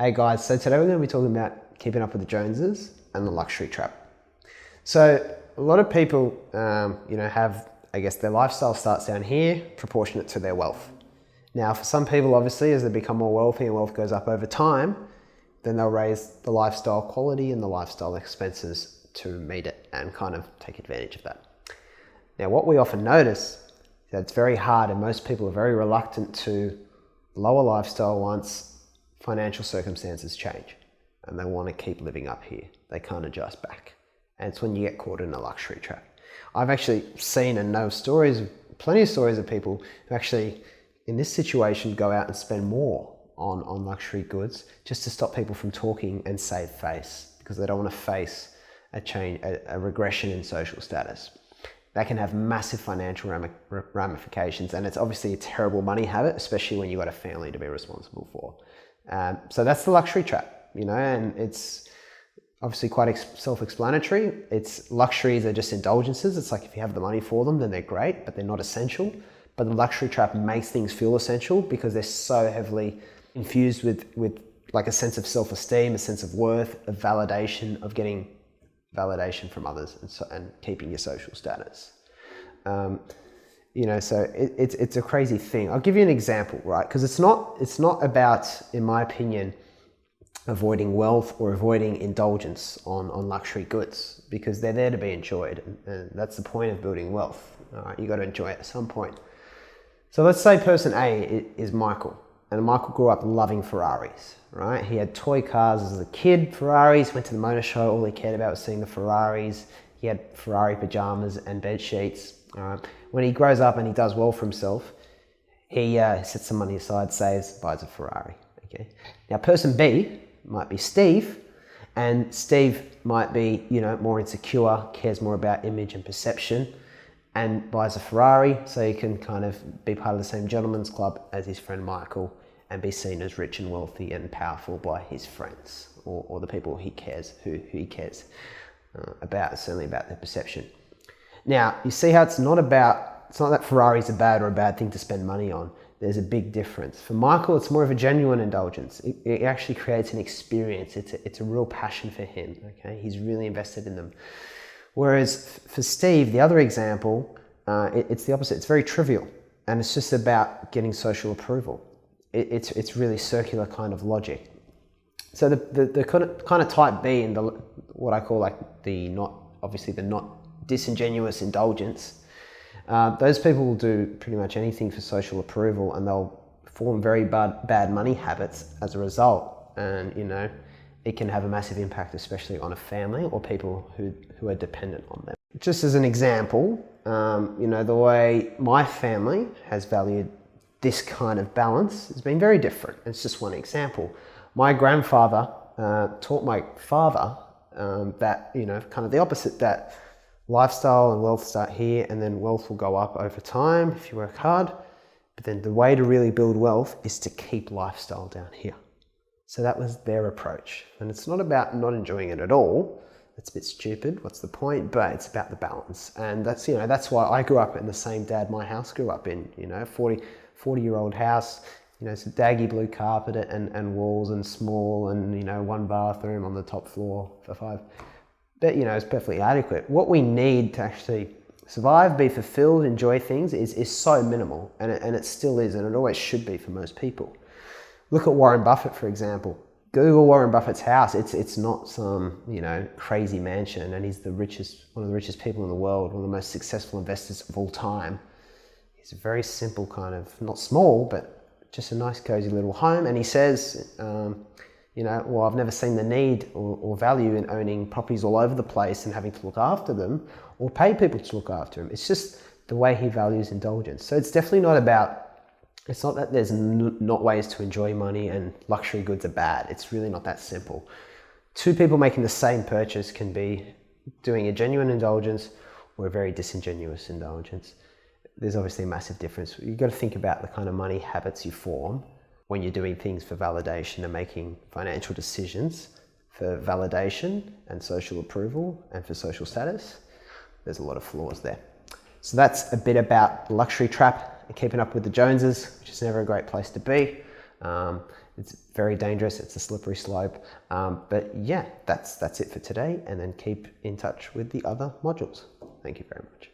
Hey guys, so today we're going to be talking about keeping up with the Joneses and the luxury trap. So a lot of people, have, their lifestyle starts down here, proportionate to their wealth. Now, for some people, obviously, as they become more wealthy and wealth goes up over time, then they'll raise the lifestyle quality and the lifestyle expenses to meet it and kind of take advantage of that. Now, what we often notice is that it's very hard and most people are very reluctant to lower lifestyle once financial circumstances change and they want to keep living up here. They can't adjust back. And it's when you get caught in a luxury trap. I've actually seen and know stories, plenty of stories of people who actually in this situation go out and spend more on luxury goods just to stop people from talking and save face because they don't want to face a regression in social status. That can have massive financial ramifications, and it's obviously a terrible money habit, especially when you've got a family to be responsible for. So that's the luxury trap, and it's obviously quite self-explanatory. Luxuries are just indulgences. It's like if you have the money for them, then they're great, but they're not essential. But the luxury trap makes things feel essential because they're so heavily infused with like a sense of self-esteem, a sense of worth, of validation, of getting validation from others and keeping your social status. So it's a crazy thing. I'll give you an example, right? Because it's not about, in my opinion, avoiding wealth or avoiding indulgence on luxury goods, because they're there to be enjoyed, and that's the point of building wealth. All right, you got to enjoy it at some point. So let's say person A is Michael, and Michael grew up loving Ferraris, right? He had toy cars as a kid, Ferraris, went to the motor show, all he cared about was seeing the Ferraris. He had Ferrari pajamas and bed sheets. When he grows up and he does well for himself, he sets some money aside, saves, buys a Ferrari. Okay. Now person B might be Steve, and Steve might be, more insecure, cares more about image and perception, and buys a Ferrari so he can kind of be part of the same gentleman's club as his friend Michael and be seen as rich and wealthy and powerful by his friends or the people who he cares about, certainly about their perception. Now, you see how it's not that Ferrari's a bad thing to spend money on. There's a big difference. For Michael, it's more of a genuine indulgence. It actually creates an experience. It's a real passion for him, okay? He's really invested in them. Whereas for Steve, the other example, it's the opposite. It's very trivial, and it's just about getting social approval. It's really circular kind of logic. So the kind of type B in what I call like the not disingenuous indulgence, those people will do pretty much anything for social approval, and they'll form very bad money habits as a result. And it can have a massive impact, especially on a family or people who are dependent on them. Just as an example, the way my family has valued this kind of balance has been very different. It's just one example. My grandfather taught my father that, kind of the opposite, that lifestyle and wealth start here and then wealth will go up over time if you work hard. But then the way to really build wealth is to keep lifestyle down here. So that was their approach. And it's not about not enjoying it at all. It's a bit stupid, what's the point? But it's about the balance. And that's why I grew up in the same dad my house grew up in, 40-year-old house, it's a daggy blue carpet and walls and small and, one bathroom on the top floor for 5. But, it's perfectly adequate. What we need to actually survive, be fulfilled, enjoy things is so minimal. And it still is, and it always should be for most people. Look at Warren Buffett, for example. Google Warren Buffett's house. It's not some, crazy mansion, and he's one of the richest people in the world, one of the most successful investors of all time. He's a very simple kind of, not small, but just a nice cozy little home. And he says, I've never seen the need or value in owning properties all over the place and having to look after them or pay people to look after him. It's just the way he values indulgence. So it's definitely it's not that there's not ways to enjoy money and luxury goods are bad. It's really not that simple. Two people making the same purchase can be doing a genuine indulgence or a very disingenuous indulgence. There's obviously a massive difference. You've got to think about the kind of money habits you form when you're doing things for validation and making financial decisions for validation and social approval and for social status. There's a lot of flaws there. So that's a bit about the luxury trap and keeping up with the Joneses, which is never a great place to be. It's very dangerous. It's a slippery slope. But yeah, that's it for today, and then keep in touch with the other modules. Thank you very much.